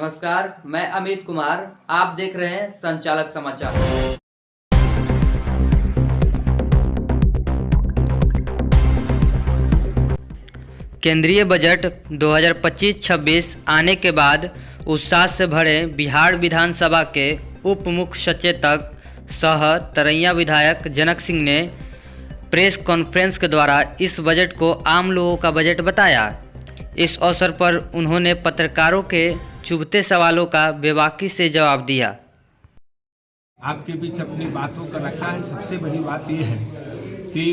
नमस्कार, मैं अमित कुमार। आप देख रहे हैं संचालक समाचार। केंद्रीय बजट 2025-26 आने के बाद उत्साह से भरे बिहार विधानसभा के उप मुख्य सचेतक सह तरैया विधायक जनक सिंह ने प्रेस कॉन्फ्रेंस के द्वारा इस बजट को आम लोगों का बजट बताया। इस अवसर पर उन्होंने पत्रकारों के चुभते सवालों का बेबाकी से जवाब दिया। आपके बीच अपनी बातों का रखा है। सबसे बड़ी बात यह है कि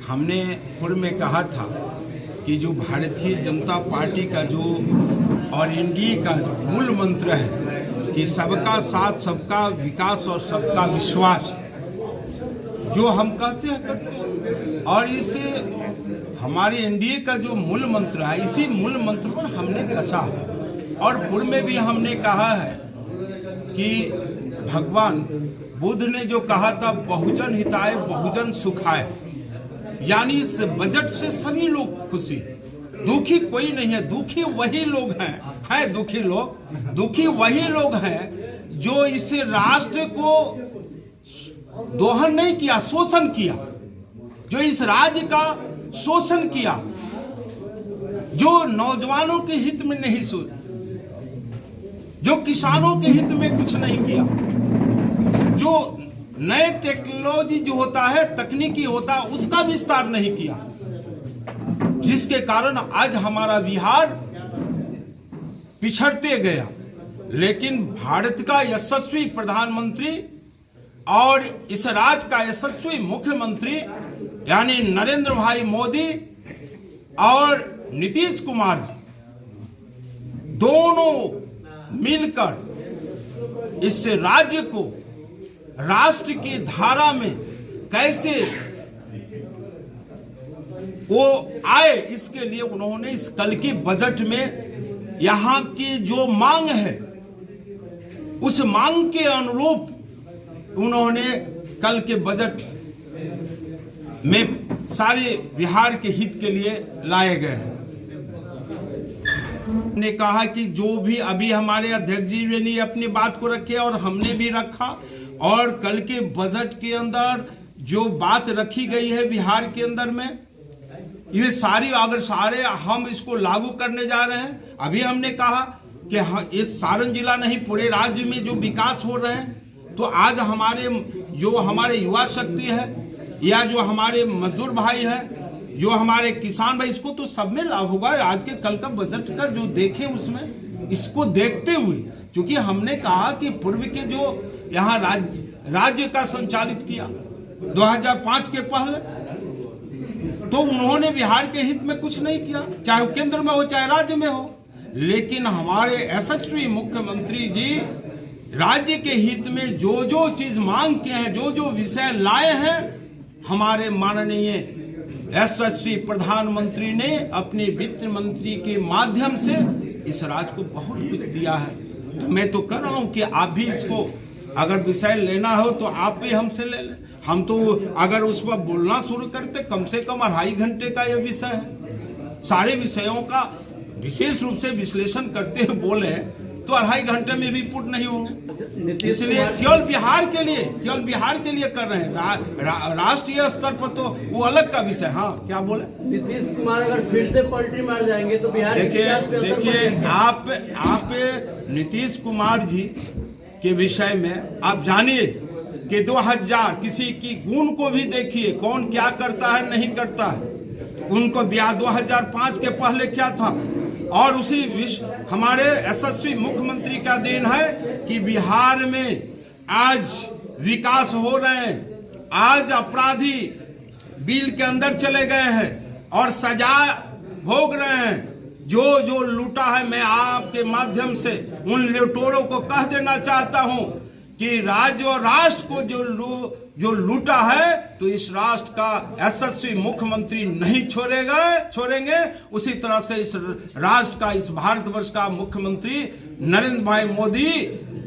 हमने पूर्व में कहा था कि जो भारतीय जनता पार्टी का जो और एनडीए का जो मूल मंत्र है कि सबका साथ, सबका विकास और सबका विश्वास, जो हम कहते हैं करते हैं, और इससे हमारे एनडीए का जो मूल मंत्र है, इसी मूल मंत्र पर हमने कसा। और पूर्व में भी हमने कहा है कि भगवान बुद्ध ने जो कहा था बहुजन हिताय बहुजन सुखाय, यानी इस बजट से सभी लोग खुशी, दुखी कोई नहीं है। दुखी वही लोग हैं दुखी वही लोग हैं जो इस राष्ट्र को दोहन नहीं किया, शोषण किया, जो इस राज्य का शोषण किया, जो नौजवानों के हित में नहीं सोचा, जो किसानों के हित में कुछ नहीं किया, जो नए टेक्नोलॉजी जो होता है, तकनीकी होता है, उसका विस्तार नहीं किया, जिसके कारण आज हमारा बिहार पिछड़ते गया। लेकिन भारत का यशस्वी प्रधानमंत्री और इस राज्य का यशस्वी मुख्यमंत्री यानी नरेंद्र भाई मोदी और नीतीश कुमार दोनों मिलकर इस राज्य को राष्ट्र की धारा में कैसे वो आए, इसके लिए उन्होंने इस कल के बजट में यहाँ की जो मांग है उस मांग के अनुरूप उन्होंने कल के बजट में सारे बिहार के हित के लिए लाए गए हैं। ने कहा कि जो भी अभी हमारे अध्यक्ष जी ने अपनी बात को रखे और हमने भी रखा, और कल के बजट के अंदर जो बात रखी गई है बिहार के अंदर में, ये सारी अगर सारे हम इसको लागू करने जा रहे हैं। अभी हमने कहा कि इस सारण जिला नहीं पूरे राज्य में जो विकास हो रहे हैं, तो आज हमारे युवा शक्ति है या जो हमारे मजदूर भाई है, जो हमारे किसान भाई, इसको तो सब में लाभ होगा। आज के कल का बजट का जो देखें उसमें इसको देखते हुए, क्योंकि हमने कहा कि पूर्व के जो यहाँ राज्य का संचालित किया 2005 के पहले, तो उन्होंने बिहार के हित में कुछ नहीं किया, चाहे केंद्र में हो चाहे राज्य में हो। लेकिन हमारे यशस्वी मुख्यमंत्री जी राज्य के हित में जो जो चीज मांग के हैं, जो जो विषय लाए हैं, हमारे माननीय यशस्वी प्रधानमंत्री ने अपने वित्त मंत्री के माध्यम से इस राज्य को बहुत कुछ दिया है। तो मैं तो कह रहा हूं कि आप भी इसको अगर विषय लेना हो तो आप भी हमसे ले लें। हम तो अगर उस पर बोलना शुरू करते, कम से कम 2.5 घंटे का यह विषय है। सारे विषयों का विशेष रूप से विश्लेषण करते हुए बोले तो 2.5 घंटे में भी पूर्ण नहीं होंगे। इसलिए केवल बिहार के लिए कर रहे हैं। राष्ट्रीय स्तर पर तो वो अलग का विषय। हाँ, क्या बोले? नीतीश कुमार अगर फिर से पलटी मार जाएंगे तो बिहार देखिए आप नीतीश कुमार जी के विषय में आप जानिए कि 2000 किसी की गुण को भी देखिए, कौन क्या करता है नहीं करता है। उनको 2005 के पहले क्या था, और उसी हमारे यशस्वी मुख्यमंत्री का देन है कि बिहार में आज विकास हो रहे हैं। आज अपराधी बिल के अंदर चले गए हैं और सजा भोग रहे हैं। जो लूटा है, मैं आपके माध्यम से उन लुटेरों को कह देना चाहता हूं कि राज्य और राष्ट्र को जो लूटा है, तो इस राष्ट्र का यशस्वी मुख्यमंत्री नहीं छोड़ेंगे। उसी तरह से इस राष्ट्र का, इस भारतवर्ष का मुख्यमंत्री नरेंद्र भाई मोदी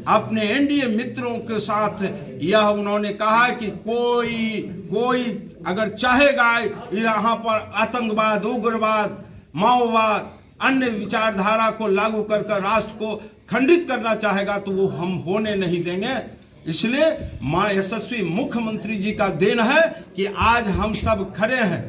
अपने एनडीए मित्रों के साथ यह उन्होंने कहा कि कोई अगर चाहेगा यहाँ पर आतंकवाद, उग्रवाद, माओवाद, अन्य विचारधारा को लागू कर राष्ट्र को खंडित करना चाहेगा तो वो हम होने नहीं देंगे। इसलिए मां यशस्वी मुख्यमंत्री जी का देन है कि आज हम सब खड़े हैं।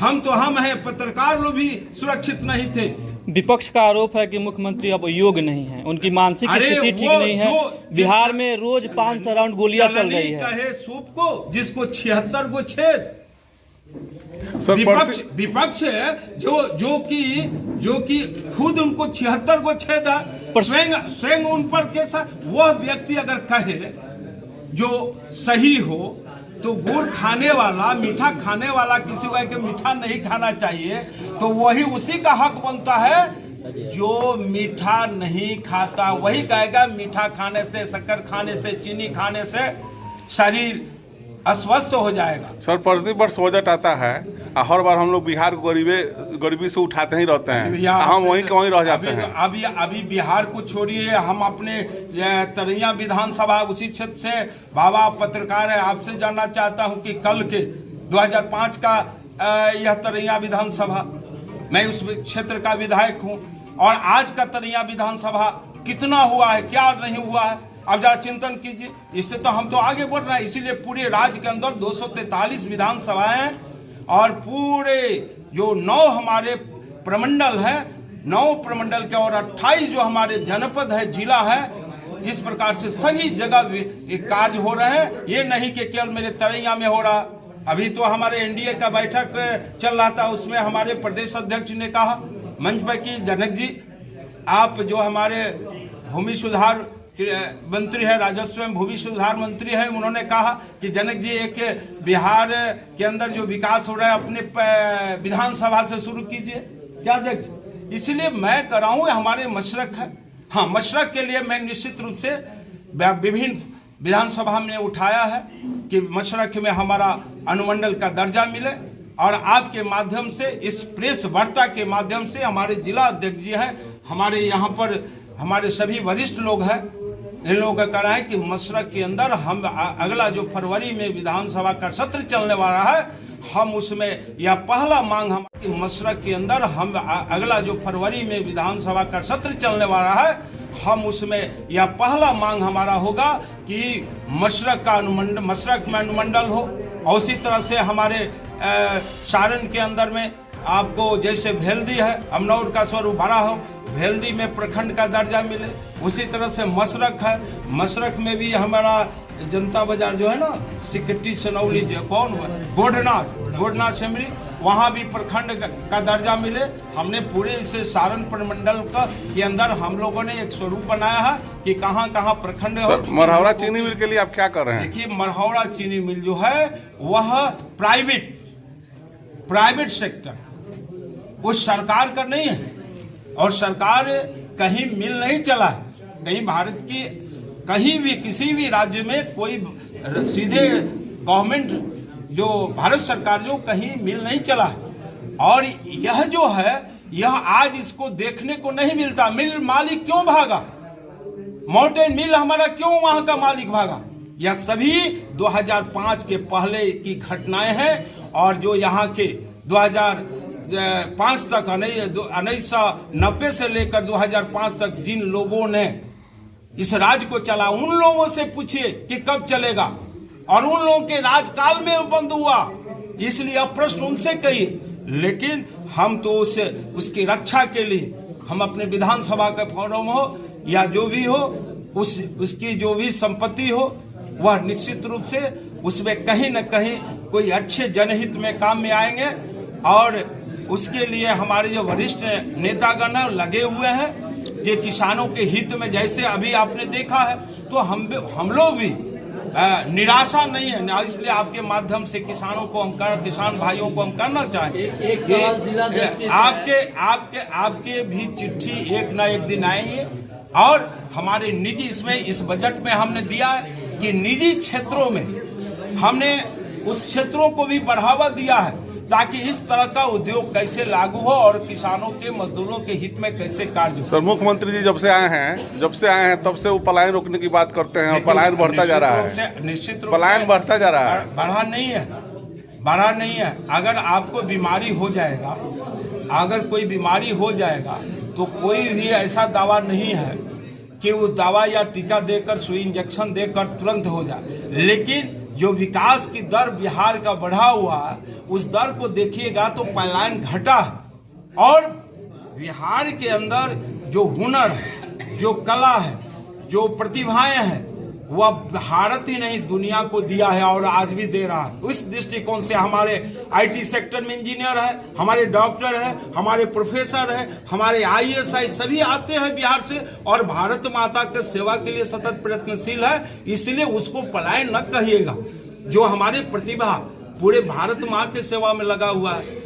हम तो हम हैं, पत्रकार लोग भी सुरक्षित नहीं थे। विपक्ष का आरोप है कि मुख्यमंत्री अब योग्य नहीं है, उनकी मानसिक स्थिति ठीक नहीं है। बिहार में रोज 500 राउंड गोलियां चल रही है। कहे सूप को जिसको 76 गो छेद। विपक्ष है जो कि खुद उनको 76 गो छेद है। स्वयं उन पर कैसा वह व्यक्ति अगर कहे जो सही हो तो गुड़ खाने वाला, मीठा खाने वाला किसी को के मीठा नहीं खाना चाहिए, तो वही उसी का हक बनता है। जो मीठा नहीं खाता वही कहेगा मीठा खाने से, शक्कर खाने से, चीनी खाने से शरीर अस्वस्थ हो जाएगा। सर, प्रति वर्ष बजट आता है और हर बार हम लोग बिहार को गरीबी से उठाते ही रहते हैं, हम वहीं के वहीं रह जाते हैं। अभी बिहार को छोड़िए, हम अपने तरैया विधानसभा उसी क्षेत्र से बाबा पत्रकार है, आपसे जानना चाहता हूं कि कल के 2005 का यह तरैया विधानसभा, मैं उस क्षेत्र का विधायक हूं, और आज का तरैया विधानसभा कितना हुआ है, क्या नहीं हुआ है, अब जरा चिंतन कीजिए। इससे तो हम तो आगे बढ़ रहे हैं। इसीलिए पूरे राज्य के अंदर 243 विधानसभाएं हैं और पूरे जो 9 हमारे प्रमंडल है, 9 प्रमंडल के और 28 जो हमारे जनपद है, जिला है, इस प्रकार से सभी जगह कार्य हो रहे हैं। ये नहीं कि केवल मेरे तरैया में हो रहा। अभी तो हमारे एनडीए का बैठक चल रहा था, उसमें हमारे प्रदेश अध्यक्ष ने कहा मंच पर कि जनक जी, आप जो हमारे भूमि सुधार मंत्री है, राजस्व में भूमि सुधार मंत्री है, उन्होंने कहा कि जनक जी एक बिहार के अंदर जो विकास हो रहा है अपने विधानसभा से शुरू कीजिए। क्या अध्यक्ष, इसलिए मैं कर रहा हूँ, हमारे मशरक है। हाँ, मशरक के लिए मैं निश्चित रूप से विभिन्न विधानसभा में उठाया है कि मशरक में हमारा अनुमंडल का दर्जा मिले, और आपके माध्यम से, इस प्रेस वार्ता के माध्यम से हमारे जिला अध्यक्ष जी हैं, हमारे यहाँ पर हमारे सभी वरिष्ठ लोग हैं, इन लोगों का कहना है कि मशरक के अंदर हम अगला जो फरवरी में विधानसभा का सत्र चलने वाला है, हम उसमें यह पहला मांग हमारी मशरक के अंदर हम अगला जो फरवरी में विधानसभा का सत्र चलने वाला है, हम उसमें यह पहला मांग हमारा होगा कि मशरक का अनुमंडल, मशरक में अनुमंडल हो, और उसी तरह से हमारे सारण के अंदर में आपको जैसे भेल्दी है, अमनौर का स्वरूप बड़ा हो, भेल्दी में प्रखंड का दर्जा मिले। उसी तरह से मशरक है, मशरक में भी हमारा जनता बाजार जो है ना, सिकटी सनौली जो कौन गोडना सेमरी, वहाँ भी प्रखंड का दर्जा मिले। हमने पूरे इस सारण प्रमंडल के अंदर हम लोगों ने एक स्वरूप बनाया है कि कहाँ कहाँ प्रखंड है। मरहौरा चीनी मिल के लिए आप क्या कर रहे हैं? देखिए, मरहौरा चीनी मिल जो है वह प्राइवेट सेक्टर, वो सरकार का नहीं है, और सरकार कहीं मिल नहीं चला है। कहीं भारत की कहीं भी किसी भी राज्य में कोई सीधे गवर्नमेंट जो भारत सरकार जो कहीं मिल नहीं चला है। और यह जो है, यह आज इसको देखने को नहीं मिलता। मिल मालिक क्यों भागा, माउंटेन मिल हमारा क्यों वहां का मालिक भागा? यह सभी 2005 के पहले की घटनाएं हैं, और जो यहाँ के 2005 तक 1990 से लेकर 2005 तक जिन लोगों ने इस राज्य को चला, उन लोगों से पूछिए कि कब चलेगा, और उन लोगों के राजकाल में बंद हुआ। इसलिए अब प्रश्न उनसे कहिए। लेकिन हम तो उसकी रक्षा के लिए हम अपने विधानसभा का फोरम हो या जो भी हो, उसकी जो भी संपत्ति हो, वह निश्चित रूप से उसमें कहीं न कहीं कोई अच्छे जनहित में काम में आएंगे। और उसके लिए हमारे जो वरिष्ठ नेतागण लगे हुए हैं, जो किसानों के हित में, जैसे अभी आपने देखा है, तो हम लोग भी निराशा नहीं है। इसलिए आपके माध्यम से किसानों को किसान भाइयों को हम करना चाहेंगे, एक सवाल जिला आपके भी चिट्ठी एक न एक दिन आएंगे। और हमारे निजी इस बजट में हमने दिया है कि निजी क्षेत्रों में हमने उस क्षेत्रों को भी बढ़ावा दिया है, ताकि इस तरह का उद्योग कैसे लागू हो और किसानों के, मजदूरों के हित में कैसे कार्य हो। सर, मुख्यमंत्री जी जब से आए हैं तब से वो पलायन रोकने की बात करते हैं, और पलायन बढ़ता जा रहा है। निश्चित रूप पलायन बढ़ता जा रहा है, बढ़ा नहीं है। अगर आपको बीमारी हो जाएगा, अगर कोई बीमारी हो जाएगा, तो कोई भी ऐसा दावा नहीं है कि वो दवा या टीका देकर सुई इंजेक्शन देकर तुरंत हो जाए, लेकिन जो विकास की दर बिहार का बढ़ा हुआ है उस दर को देखिएगा तो पलायन घटा है। और बिहार के अंदर जो हुनर है, जो कला है, जो प्रतिभाएं हैं, वह भारत ही नहीं दुनिया को दिया है और आज भी दे रहा है। उस दृष्टिकोण से हमारे आईटी सेक्टर में इंजीनियर है, हमारे डॉक्टर है, हमारे प्रोफेसर है, हमारे आईएएस सभी आते हैं बिहार से और भारत माता के सेवा के लिए सतत प्रयत्नशील है। इसलिए उसको पलायन न कहिएगा। जो हमारे प्रतिभा पूरे भारत माँ के सेवा में लगा हुआ है।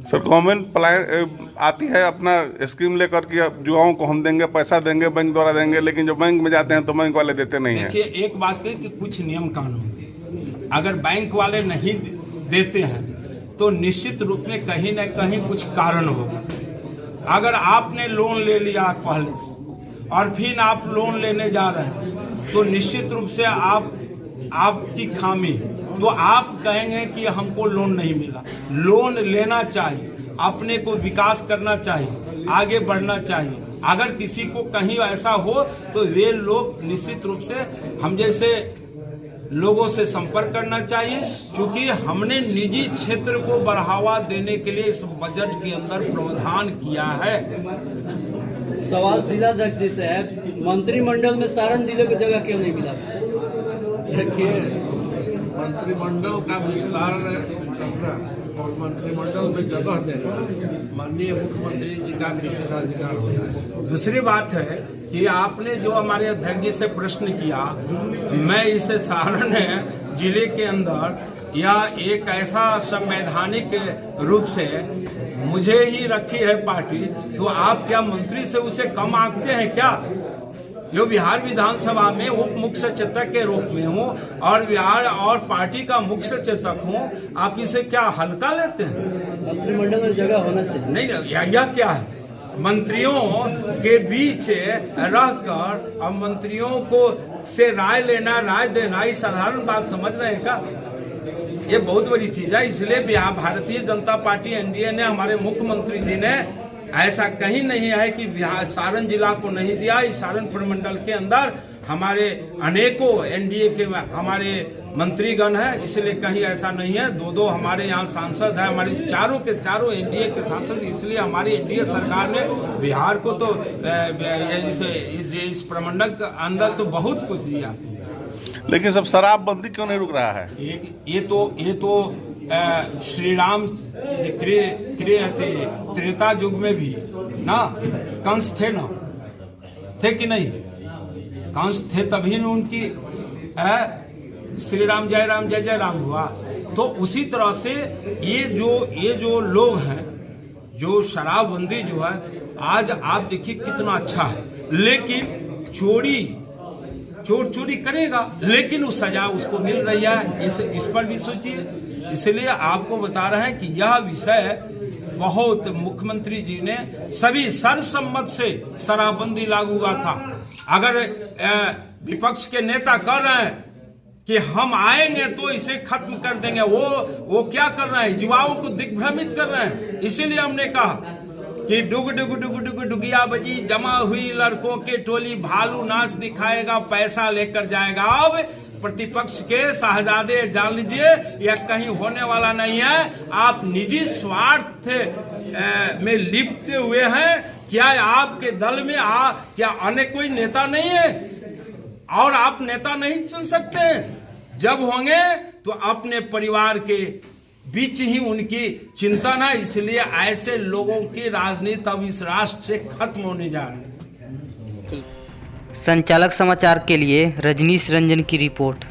सर, गवर्नमेंट पलायन आती है अपना स्कीम लेकर कि युवाओं को हम देंगे, पैसा देंगे, बैंक द्वारा देंगे, लेकिन जब बैंक में जाते हैं तो बैंक वाले देते नहीं हैं। देखिए, एक बात है कि कुछ नियम कानून, अगर बैंक वाले नहीं देते हैं तो निश्चित रूप में कहीं न कहीं कुछ कारण होगा। अगर आपने लोन ले लिया पहले से और फिर आप लोन लेने जा रहे हैं तो निश्चित रूप से आपकी खामी, तो आप कहेंगे कि हमको लोन नहीं मिला। लोन लेना चाहिए, अपने को विकास करना चाहिए, आगे बढ़ना चाहिए। अगर किसी को कहीं ऐसा हो तो वे लोग निश्चित रूप से हम जैसे लोगों से संपर्क करना चाहिए, क्योंकि हमने निजी क्षेत्र को बढ़ावा देने के लिए इस बजट के अंदर प्रावधान किया है। सवाल जिलाध्यक्ष जी से है, मंत्रिमंडल में सारण जिले को जगह क्यों नहीं मिला? देखिए, मंत्रिमंडल का विस्तार करना और मंत्रिमंडल में जगह देना माननीय मुख्यमंत्री जी का विशेषाधिकार होता है। दूसरी बात है कि आपने जो हमारे अध्यक्ष जी से प्रश्न किया, मैं इसे सारण जिले के अंदर या एक ऐसा संवैधानिक रूप से मुझे ही रखी है पार्टी, तो आप क्या मंत्री से उसे कम आंकते हैं क्या? जो बिहार विधानसभा में उप मुख्य सचेतक के रूप में हूँ और बिहार और पार्टी का मुख्य सचेतक हूँ, आप इसे क्या हल्का लेते हैं? मंत्रिमंडल में जगह होना चाहिए। नहीं, यह क्या है? मंत्रियों के बीच रहकर और मंत्रियों को से राय लेना, राय देना, ये साधारण बात समझ रहे हैं क्या? ये बहुत बड़ी चीज है। इसलिए बिहार भारतीय जनता पार्टी एनडीए ने, हमारे मुख्यमंत्री जी ने, ऐसा कहीं नहीं है कि बिहार सारण जिला को नहीं दिया। इस सारण प्रमंडल के अंदर हमारे अनेकों एनडीए के हमारे मंत्रीगण हैं, इसलिए कहीं ऐसा नहीं है। दो हमारे यहाँ सांसद है, हमारे चारों के चारों एनडीए के सांसद, इसलिए हमारी एनडीए सरकार ने बिहार को तो इस प्रमंडल के अंदर तो बहुत कुछ दिया। लेकिन सब शराबबंदी क्यों नहीं रुक रहा है? ये तो श्री राम त्रेता युग में भी ना कंस थे ना, थे कि नहीं? कंस थे तभी न उनकी श्री राम जय राम हुआ। तो उसी तरह से ये जो लोग हैं, जो शराबबंदी जो है, आज आप देखिए कितना अच्छा है, लेकिन चोर चोरी करेगा लेकिन उस सजा उसको मिल रही है। इस पर भी सोचिए। इसलिए आपको बता रहे हैं कि यह विषय बहुत मुख्यमंत्री जी ने सभी सर्वसम्मत से शराबबंदी लागू हुआ था। अगर विपक्ष के नेता कह रहे हैं कि हम आएंगे तो इसे खत्म कर देंगे, वो क्या कर रहे हैं? युवाओं को दिग्भ्रमित कर रहे हैं। इसीलिए हमने कहा कि डुग डुग डुग डुग डुगिया बजी, जमा हुई लड़कों के टोली, भालू नाच दिखाएगा, पैसा लेकर जाएगा। अब प्रतिपक्ष के शहजादे जान लीजिए, यह कहीं होने वाला नहीं है। आप निजी स्वार्थ में लिपटे हुए हैं। क्या आपके दल में क्या अन्य कोई नेता नहीं है? और आप नेता नहीं चुन सकते? जब होंगे तो अपने परिवार के बीच ही उनकी चिंतन है। इसलिए ऐसे लोगों की राजनीति अब इस राष्ट्र से खत्म होने जा रही है। संचालक समाचार के लिए रजनीश रंजन की रिपोर्ट।